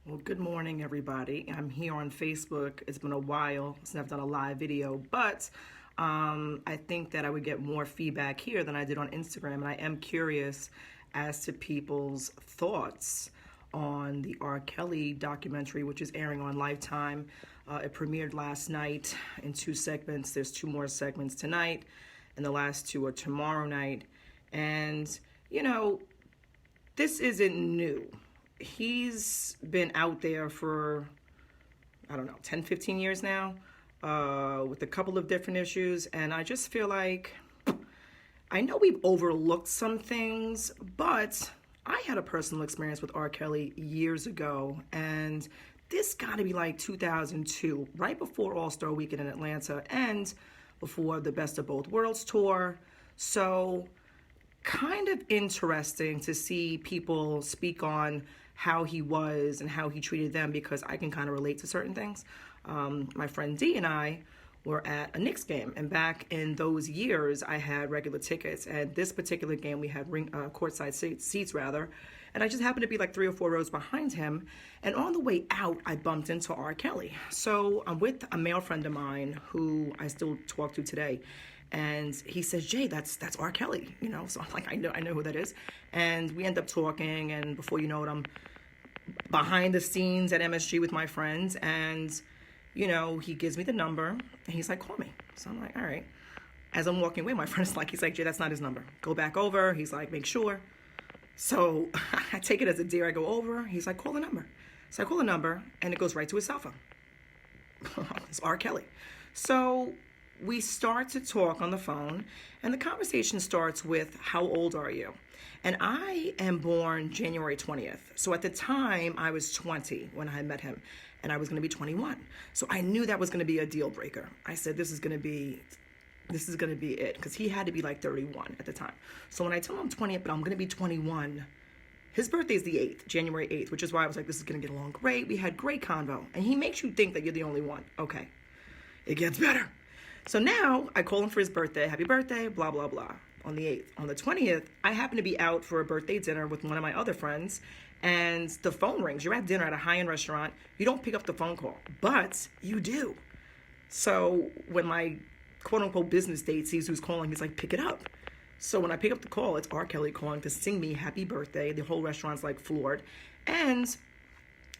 Well, good morning, everybody. I'm here on Facebook. It's been a while since I've done a live video, but I think that I would get more feedback here than I did on Instagram, and I am curious as to people's thoughts on the R. Kelly documentary, which is airing on Lifetime. It premiered last night in two segments. There's two more segments tonight, and the last two are tomorrow night. And, this isn't new. He's been out there for, 10, 15 years now, with a couple of different issues. And I just feel like, I know we've overlooked some things, but I had a personal experience with R. Kelly years ago. And this got to be like 2002, right before All-Star Weekend in Atlanta and before the Best of Both Worlds tour. So kind of interesting to see people speak on how he was and how he treated them, because I can kind of relate to certain things. My friend Dee and I were at a Knicks game, and back in those years, I had regular tickets. And this particular game, we had courtside seats, and I just happened to be like 3 or 4 rows behind him. And on the way out, I bumped into R. Kelly. So I'm with a male friend of mine who I still talk to today. And he says, Jay, that's R. Kelly, So I'm like, I know who that is. And we end up talking, and before you know it, I'm behind the scenes at MSG with my friends. And, he gives me the number, and he's like, call me. So I'm like, all right. As I'm walking away, my friend's like, he's like, Jay, that's not his number. Go back over. He's like, make sure. So I take it as a dare. I go over. He's like, call the number. So I call the number, and it goes right to his cell phone. It's R. Kelly. So we start to talk on the phone, and the conversation starts with, how old are you? And I am born January 20th. So at the time, I was 20 when I met him, and I was going to be 21. So I knew that was going to be a deal breaker. I said, this is going to be it, because he had to be like 31 at the time. So when I tell him I'm 20, but I'm going to be 21, his birthday is the 8th, January 8th, which is why I was like, this is going to get along great. We had great convo. And he makes you think that you're the only one. Okay, it gets better. So now I call him for his birthday. Happy birthday, blah, blah, blah, on the 8th. On the 20th, I happen to be out for a birthday dinner with one of my other friends, and the phone rings. You're at dinner at a high-end restaurant. You don't pick up the phone call, but you do. So when my quote-unquote business date sees who's calling, he's like, pick it up. So when I pick up the call, it's R. Kelly calling to sing me happy birthday. The whole restaurant's like floored. And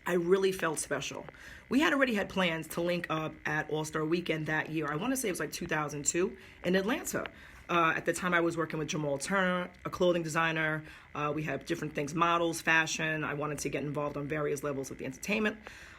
I really felt special. We had already had plans to link up at All-Star Weekend that year. I want to say it was like 2002 in Atlanta. At the time, I was working with Jamal Turner, a clothing designer. We had different things, models, fashion. I wanted to get involved on various levels of the entertainment.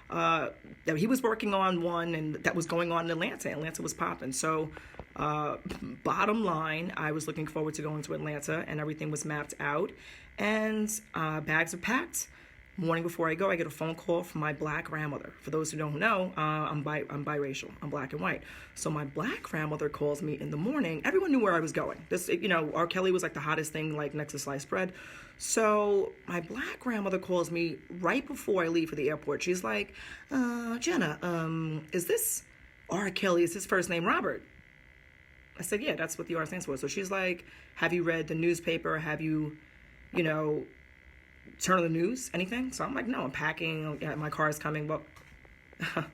That he was working on one, and that was going on in Atlanta. Atlanta was popping. So bottom line, I was looking forward to going to Atlanta, and everything was mapped out. And bags are packed. Morning before I go, I get a phone call from my black grandmother. For those who don't know, I'm biracial. I'm black and white. So my black grandmother calls me in the morning. Everyone knew where I was going. R. Kelly was like the hottest thing, like next to sliced bread. So my black grandmother calls me right before I leave for the airport. She's like, Jenna, is this R. Kelly? Is his first name Robert? I said, yeah, that's what the R stands for. So she's like, have you read the newspaper? Have you, turn on the news, anything? So I'm like, no, I'm packing, my car is coming.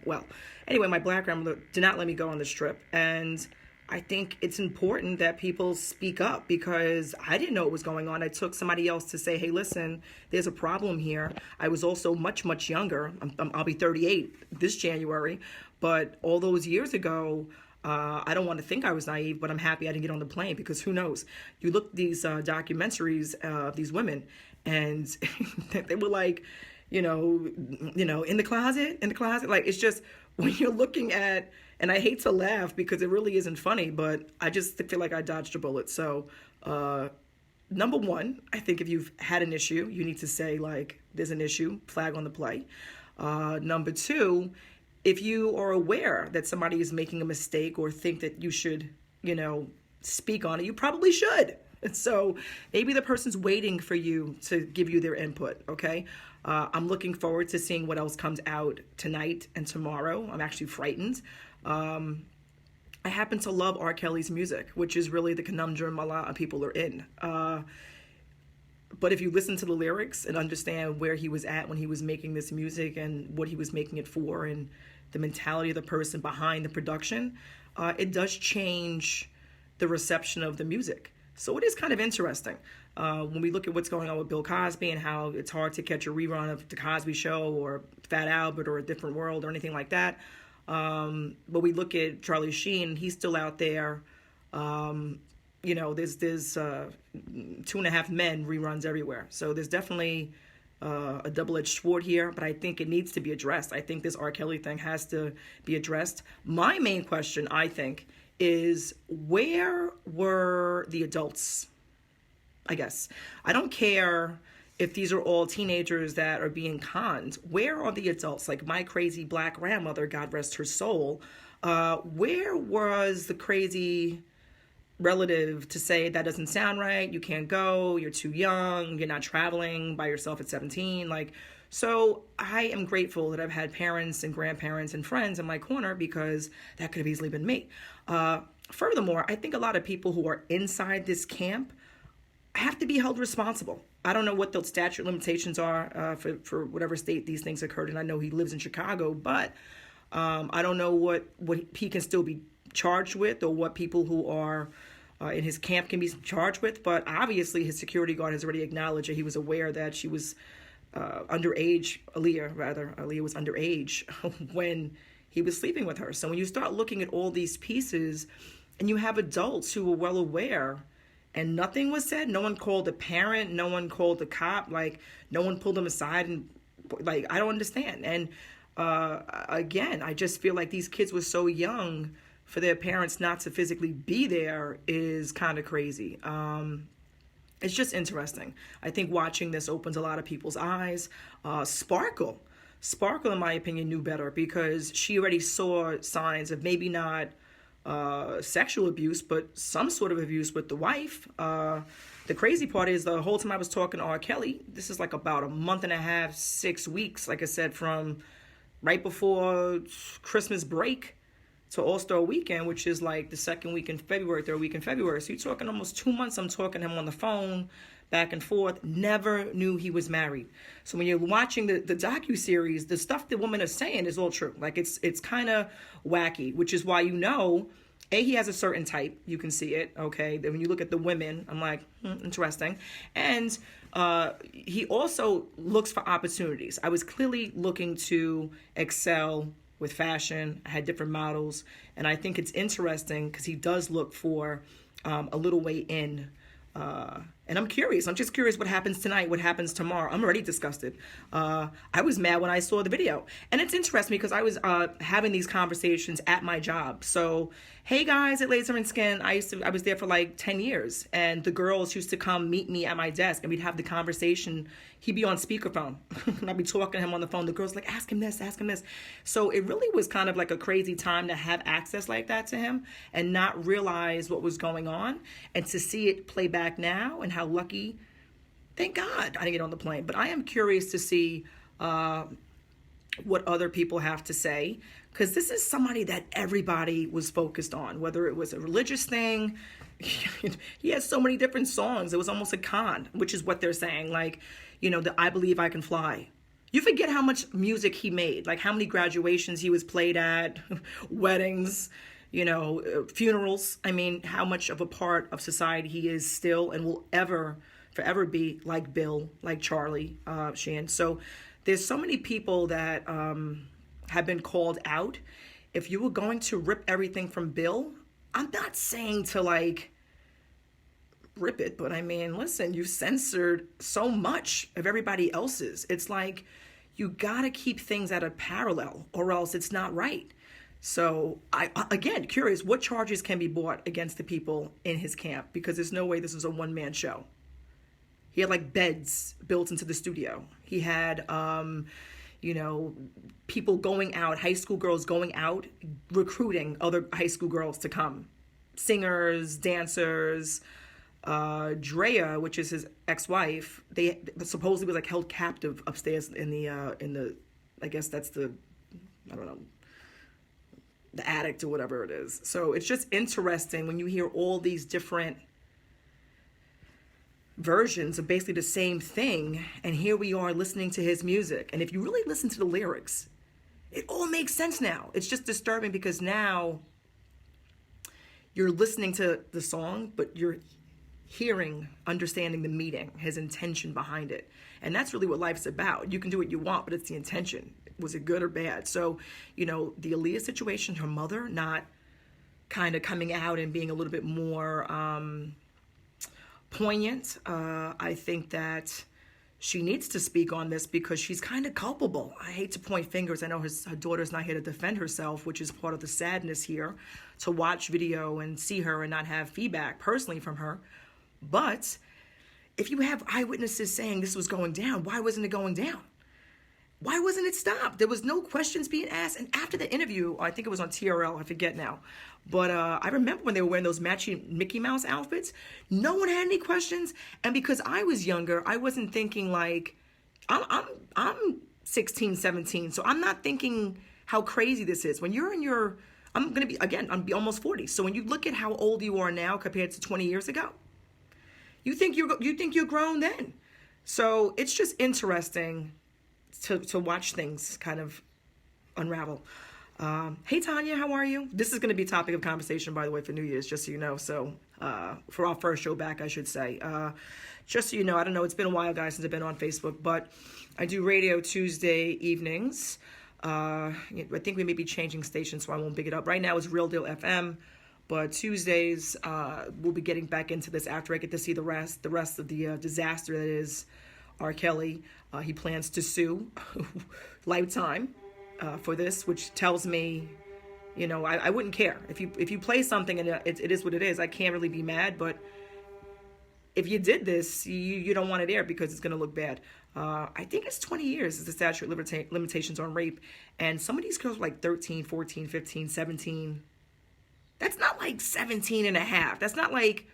Well, anyway, my black grandmother did not let me go on this trip. And I think it's important that people speak up, because I didn't know what was going on. I took somebody else to say, hey, listen, there's a problem here. I was also much, much younger. I'll be 38 this January. But all those years ago, I don't want to think I was naive, but I'm happy I didn't get on the plane, because who knows? You look at these documentaries of these women, and they were like, in the closet. Like, it's just, when you're looking at, and I hate to laugh because it really isn't funny, but I just feel like I dodged a bullet. So, number one, I think if you've had an issue, you need to say, like, there's an issue, flag on the play. Number two, if you are aware that somebody is making a mistake or think that you should, speak on it, you probably should. And so maybe the person's waiting for you to give you their input, okay? I'm looking forward to seeing what else comes out tonight and tomorrow. I'm actually frightened. I happen to love R. Kelly's music, which is really the conundrum a lot of people are in. But if you listen to the lyrics and understand where he was at when he was making this music and what he was making it for and the mentality of the person behind the production, it does change the reception of the music. So it is kind of interesting when we look at what's going on with Bill Cosby and how it's hard to catch a rerun of The Cosby Show or Fat Albert or A Different World or anything like that. But we look at Charlie Sheen, he's still out there. There's 2.5 Men reruns everywhere. So there's definitely a double-edged sword here, but I think it needs to be addressed. I think this R. Kelly thing has to be addressed. My main question, I think, is where were the adults? I guess. I don't care if these are all teenagers that are being conned. Where are the adults? Like my crazy black grandmother, God rest her soul. Where was the crazy relative to say that doesn't sound right, you can't go, you're too young, you're not traveling by yourself at 17? So I am grateful that I've had parents and grandparents and friends in my corner, because that could have easily been me. Furthermore, I think a lot of people who are inside this camp have to be held responsible. I don't know what the statute limitations are for whatever state these things occurred in. I know he lives in Chicago, but I don't know what he can still be charged with, or what people who are in his camp can be charged with. But obviously his security guard has already acknowledged that he was aware that she was underage. Aaliyah was underage when he was sleeping with her. So when you start looking at all these pieces and you have adults who were well aware and nothing was said, no one called a parent, no one called the cop, no one pulled them aside, and I don't understand. And again, I just feel like these kids were so young for their parents not to physically be there is kind of crazy. It's just interesting. I think watching this opens a lot of people's eyes. Sparkle, in my opinion, knew better, because she already saw signs of maybe not sexual abuse, but some sort of abuse with the wife. The crazy part is the whole time I was talking to R. Kelly, this is about a month and a half, 6 weeks, like I said, from right before Christmas break to All-Star Weekend, which is the second week in February, third week in February. So you're talking almost 2 months. I'm talking to him on the phone, back and forth. Never knew he was married. So when you're watching the docu-series, the stuff the women are saying is all true. It's kind of wacky, which is why he has a certain type. You can see it, okay? Then when you look at the women, I'm like, interesting. And he also looks for opportunities. I was clearly looking to excel with fashion. I had different models, and I think it's interesting because he does look for a little way in. And I'm curious. I'm just curious what happens tonight, what happens tomorrow. I'm already disgusted. I was mad when I saw the video. And it's interesting because I was having these conversations at my job. So, hey guys at Laser and Skin, I was there for 10 years. And the girls used to come meet me at my desk, and we'd have the conversation. He'd be on speakerphone and I'd be talking to him on the phone. The girls ask him this, ask him this. So it really was kind of a crazy time to have access like that to him and not realize what was going on, and to see it play back now, and how lucky, thank God I didn't get on the plane. But I am curious to see what other people have to say, because this is somebody that everybody was focused on, whether it was a religious thing. He has so many different songs. It was almost a con, which is what they're saying. The I Believe I Can Fly. You forget how much music he made, how many graduations he was played at, weddings, funerals. I mean, how much of a part of society he is still and will forever be, like Bill, like Charlie Sheen. So there's so many people that have been called out. If you were going to rip everything from Bill, I'm not saying to rip it, but I mean, listen, you censored so much of everybody else's. It's you gotta keep things at a parallel, or else it's not right. So again, curious, what charges can be brought against the people in his camp? Because there's no way this is a one-man show. He had beds built into the studio. He had, people going out, high school girls going out, recruiting other high school girls to come. Singers, dancers. Drea, which is his ex-wife, they supposedly was held captive upstairs in the I guess that's the, I don't know, the attic or whatever it is. So it's just interesting when you hear all these different versions of basically the same thing, and here we are listening to his music. And if you really listen to the lyrics, it all makes sense now. It's just disturbing because now you're listening to the song, but you're hearing, understanding the meaning, his intention behind it. And that's really what life's about. You can do what you want, but it's the intention. Was it good or bad? So, the Aaliyah situation, her mother not kind of coming out and being a little bit more poignant. I think that she needs to speak on this because she's kind of culpable. I hate to point fingers. I know her daughter's not here to defend herself, which is part of the sadness here, to watch video and see her and not have feedback personally from her. But if you have eyewitnesses saying this was going down, why wasn't it going down? Why wasn't it stopped? There was no questions being asked. And after the interview, I think it was on TRL, I forget now. But I remember when they were wearing those matching Mickey Mouse outfits, no one had any questions. And because I was younger, I wasn't thinking like, I'm 16, 17. So I'm not thinking how crazy this is. When you're in your, I'm almost 40. So when you look at how old you are now compared to 20 years ago, you think you're grown then. So it's just interesting to watch things kind of unravel. Hey Tanya, how are you? This is going to be a topic of conversation, by the way, for New Year's, just so you know. So for our first show back, I should say. Just so you know, I don't know, it's been a while, guys, since I've been on Facebook, but I do radio Tuesday evenings. I think we may be changing stations, so I won't big it up. Right now it's Real Deal FM, but Tuesdays we'll be getting back into this after I get to see the rest of the disaster that is R. Kelly. He plans to sue Lifetime for this, which tells me, I wouldn't care if you play something and it is what it is. I can't really be mad, but if you did this, you don't want it aired because it's going to look bad. I think it's 20 years is the statute of limitations on rape, and some of these girls are like 13, 14, 15, 17. That's not like 17 and a half. That's not like,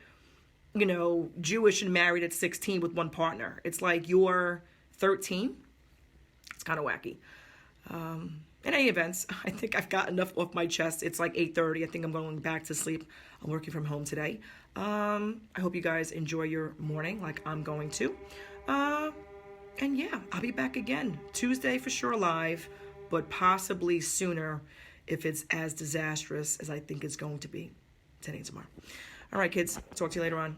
Jewish and married at 16 with one partner. It's like you're 13. It's kind of wacky. In any events, I think I've got enough off my chest. It's like 8:30. I think I'm going back to sleep. I'm working from home today. I hope you guys enjoy your morning like I'm going to. And yeah, I'll be back again Tuesday for sure live, but possibly sooner if it's as disastrous as I think it's going to be today and tomorrow. All right, kids. Talk to you later on.